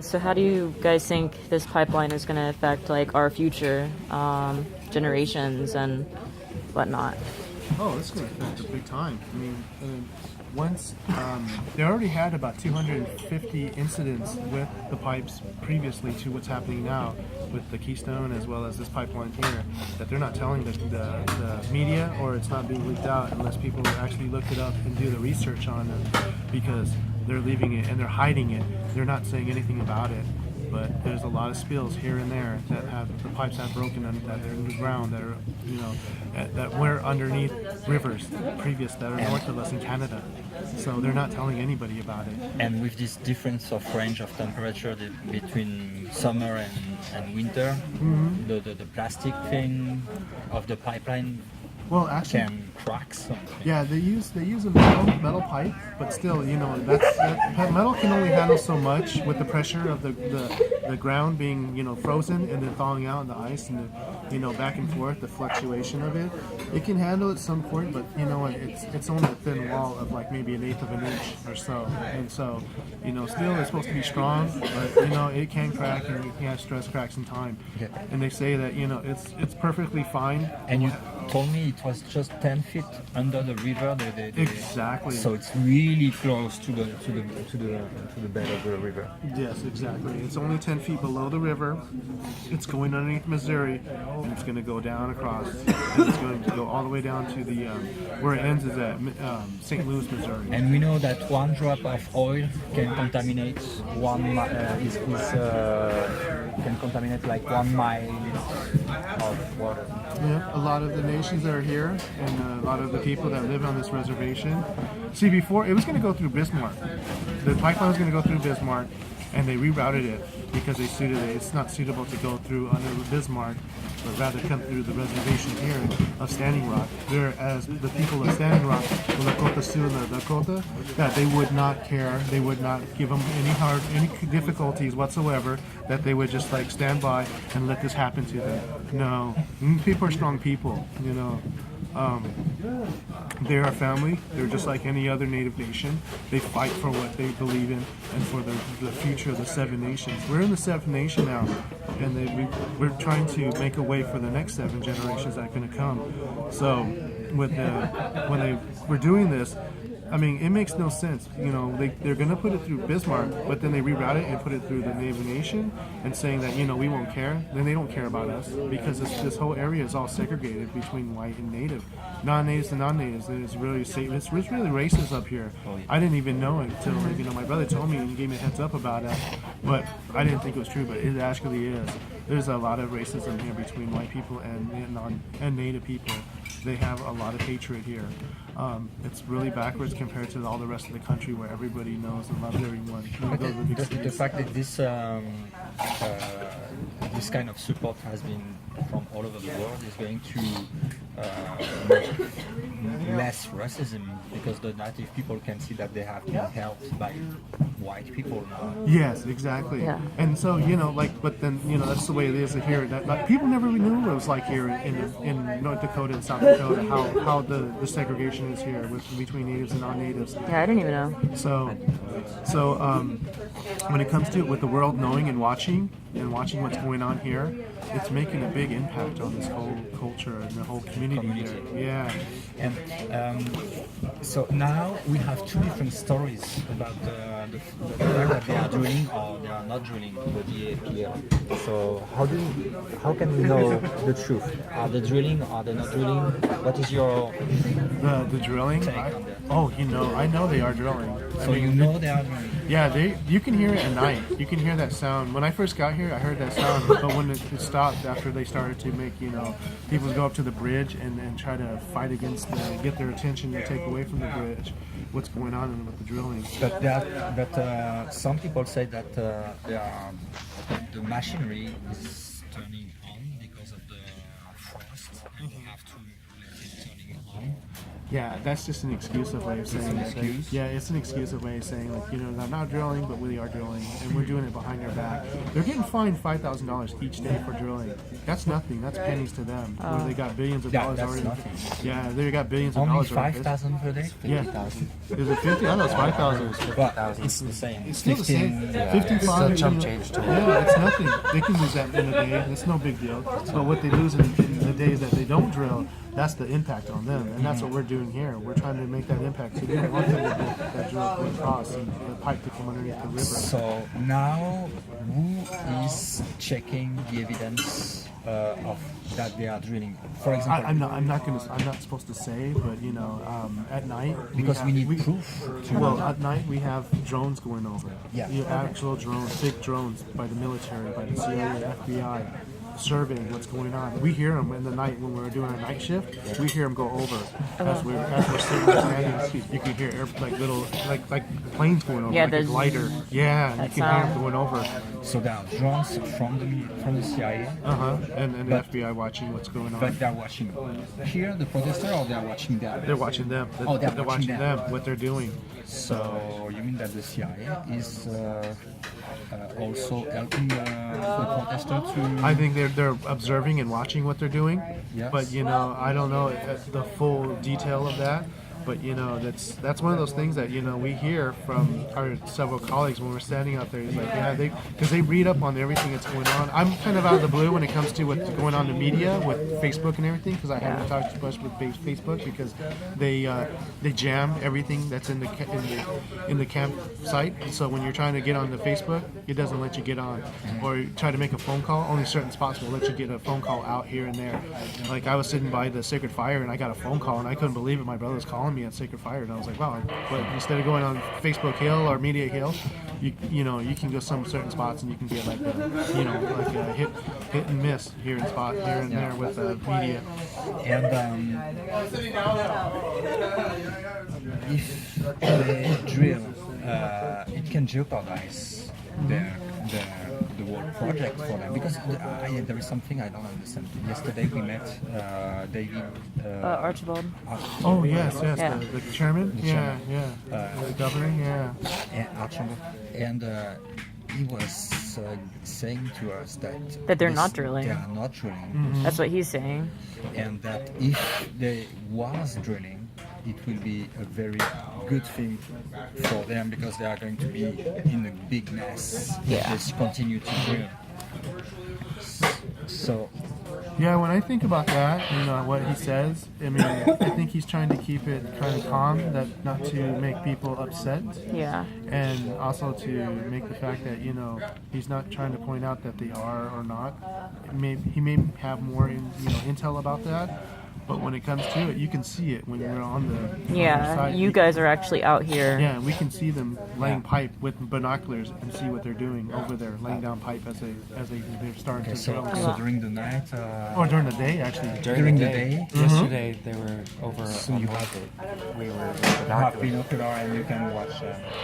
So how do you guys think this pipeline is going to affect like our future generations and whatnot? Oh, this is going to affect it big time. I mean, once they already had about 250 incidents with the pipes previously to what's happening now with the Keystone as well as this pipeline here, that they're not telling the media, or it's not being leaked out unless people actually look it up and do the research on it, because they're leaving it and they're hiding it. They're not saying anything about it. But there's a lot of spills here and there that have the pipes have broken and that they're in the ground, that are that were underneath rivers previous that are north of us in Canada. So they're not telling anybody about it. And with this difference of range of temperature between summer and winter, the plastic thing of the pipeline Well, actually, can crack something. yeah, they use a metal pipe, but still, that metal can only handle so much with the pressure of the ground being frozen and then thawing out in the ice and back and forth, the fluctuation of it. It can handle at some point, but it's only a thin wall of like maybe an eighth of an inch or so, and so steel is supposed to be strong, but it can crack and you can have stress cracks in time. Yeah. And they say that it's perfectly fine. And you told me it was just 10 feet under the river. Exactly. So it's really close to the bed of the river. Yes, exactly. It's only 10 feet below the river. It's going underneath Missouri, and it's going to go down across. And it's going to go all the way down to the where it ends is at St. Louis, Missouri. And we know that one drop of oil can contaminate can contaminate like 1 mile of water. Yeah, a lot of the nations that are here and a lot of the people that live on this reservation. See, before it was going to go through Bismarck. The pipeline was going to go through Bismarck, and they rerouted it because they suited it. It's not suitable to go through under Bismarck, but rather come through the reservation here of Standing Rock. Whereas the people of Standing Rock, the Lakota Sioux and the Dakota, that they would not care. They would not give them any difficulties whatsoever. That they would just like stand by and let this happen to them. No, people are strong people. They're a family. They're just like any other Native nation. They fight for what they believe in and for the future of the Seven Nations. We're in the Seventh Nation now, and we're trying to make a way for the next 7 generations that are going to come. So, when they were doing this, I mean, it makes no sense. They're going to put it through Bismarck, but then they reroute it and put it through the Native Nation and saying that, we won't care. Then they don't care about us because this whole area is all segregated between white and Native. Non-Natives and non-Natives. It's really racist up here. I didn't even know it until, my brother told me and gave me a heads up about it. But I didn't think it was true, but it actually is. There's a lot of racism here between white people and Native people. They have a lot of hatred here. It's really backwards compared to all the rest of the country where everybody knows and loves everyone. The fact that this kind of support has been from all over the world is going to make less racism, because the native people can see that they have been helped by white people now. Yes, exactly. Yeah. And so, but then, that's the way it is here. That people never really knew what it was like here in North Dakota and South Dakota, how the segregation is here between natives and non-natives. Yeah, I didn't even know. So when it comes to it, with the world knowing and watching what's going on here, it's making a big impact on this whole culture and the whole community here. Yeah. And so now we have 2 different stories about the fact that they are drilling or they are not drilling the DAPL. So how can we know the truth? Are they drilling? Are they not drilling? What is your the drilling? take on that? I know they are drilling. So they are drilling. Yeah, you can hear it at night. You can hear that sound. When I first got here, I heard that sound, but when it stopped after they started to make, people go up to the bridge and try to fight against get their attention to take away from the bridge what's going on with the drilling. But some people say that the machinery is turning on because of the frost, and you have to let it turning on. Yeah, that's just an exclusive way of saying an that. excuse? Yeah, it's an exclusive way of saying, like, you know, they're not drilling, but we are drilling, and we're doing it behind their back. They're getting fined $5,000 each day for drilling. That's nothing. That's pennies to them. Where they got billions of dollars that's already. nothing. Yeah, they got billions of Only dollars already. 5,000 per day? Yeah. Is it 50? I know it's 5,000. But it's the same. It's still the same. 15, 55. It's a chump change to it. Yeah, it's nothing. They can lose that in a day. It's no big deal. But what they lose in the days that they don't drill, that's the impact on them. And that's what we're doing here. We're trying to make that impact. So we don't want them to get that drill going across and the pipe to come underneath the river. So now, who is checking the evidence of that they are drilling? For example, I'm not supposed to say, but you know, at night because we need proof. Well, at night we have drones going over. Yeah. You have actual drones, big drones by the military, by the CIA, FBI, surveying what's going on. We hear them in the night when we're doing our night shift. We hear them go over as we're sitting there standing. You can hear like little like planes going over, Yeah, like a there's- glider. Yeah, you that can hear them sound. going over. So there are drones from the CIA, And the But- FBI watching what's going on. but they're watching here the protester, or they're watching there. They're watching them. Oh, they're watching watching them. them. What they're doing. So you mean that the CIA is also helping the protester to? I think they're observing and watching what they're doing. Yes. But you know, I don't know the full detail of that. But you know, that's one of those things that you know we hear from our several colleagues when we're standing out there. It's like, yeah, because they read up on everything that's going on. I'm kind of out of the blue when it comes to what's going on in the media with Facebook and everything because I haven't talked too much with Facebook because they jam everything that's in the campsite. So when you're trying to get on the Facebook, it doesn't let you get on. Or you try to make a phone call, only certain spots will let you get a phone call out here and there. Like I was sitting by the Sacred Fire and I got a phone call and I couldn't believe it. My brother was calling me at Sacred Fire and I was like, wow. But instead of going on Facebook Hill or Media Hill, you know you can go some certain spots and you can get like a hit and miss here and there with media. And if they drill, it can jeopardize the whole project for them because there is something I don't understand. Yesterday we met David. Archibald. Oh yes, Yeah. the chairman. chairman. The governor. Yeah. And Archibald, and he was saying to us That they're not drilling. They are not drilling, That's what he's saying. and that if they was drilling, it will be a very good thing for them because they are going to be in a big mess if Yeah. they continue to drill. So Yeah, when I think about that, you know what he says. I mean, I think he's trying to keep it kind of calm, that not to make people upset, Yeah. and also to make the fact that you know he's not trying to point out that they are or not. He may have more intel about that, but when it comes to it, you can see it when you're on the Yeah. side. You guys are actually out here. Yeah, we can see them laying pipe with binoculars and see what they're doing over there, laying down pipe as they're starting okay, to so, drill. so during the night, Or during the day, actually. during the day, Yesterday they were over So on you Northgate. We were you have binoculars. binocular and you can watch.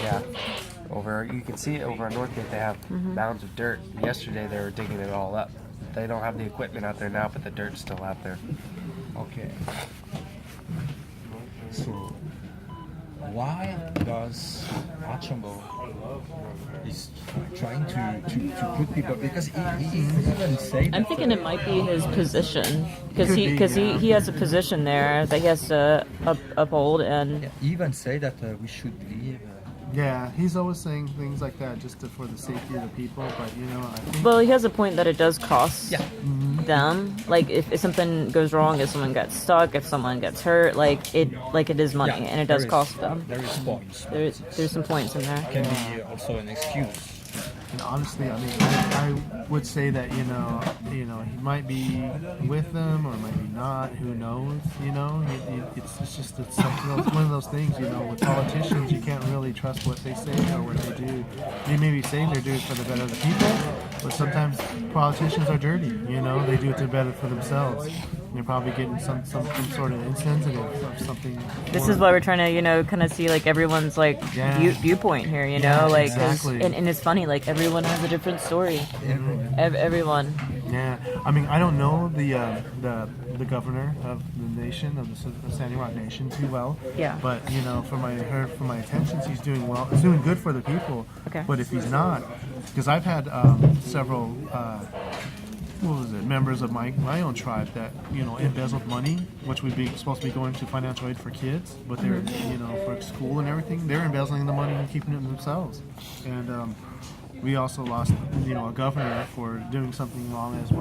Yeah. Over, you can see it over on Northgate. They have mounds of dirt. Yesterday they were digging it all up. They don't have the equipment out there now, but the dirt's still out there. Okay. So why does Archambault is trying to put people because he even say I'm thinking it might be his position because Could be, yeah. he has a position there that he has to uphold and he even say that we should leave. Yeah, he's always saying things like that just for the safety of the people. But you know, I think well, he has a point that it does cost Yeah. them. Like if something goes wrong, if someone gets stuck, if someone gets hurt, like it is money Yeah, and it does there is- cost them. There is points. There's some points in there. Can be also an excuse. and honestly, I mean, I would say that you know, he might be with them or might be not. Who knows? You know, it's one of those things. You know, with politicians, you can't really trust what they say or what they do. They may be saying they're doing it for the better of the people, but sometimes politicians are dirty. You know, they do it to better for themselves. They're probably getting some sort of insensitive or something. This is why we're trying to, kind of see like everyone's like Yeah. viewpoint here, Yeah, like 'cause- exactly. and it's funny, like everyone has a different story. Everyone. Yeah, I mean, I don't know the governor of the nation of the Standing Rock Nation too well. Yeah. But you know, from my heard from my intentions, he's doing well. He's doing good for the people. Okay. But if he's not, because I've had several. What was it? Members of my own tribe that embezzled money, which would be supposed to be going to financial aid for kids, but they're for school and everything. They're embezzling the money and keeping it themselves. And we also lost a governor for doing something wrong as well.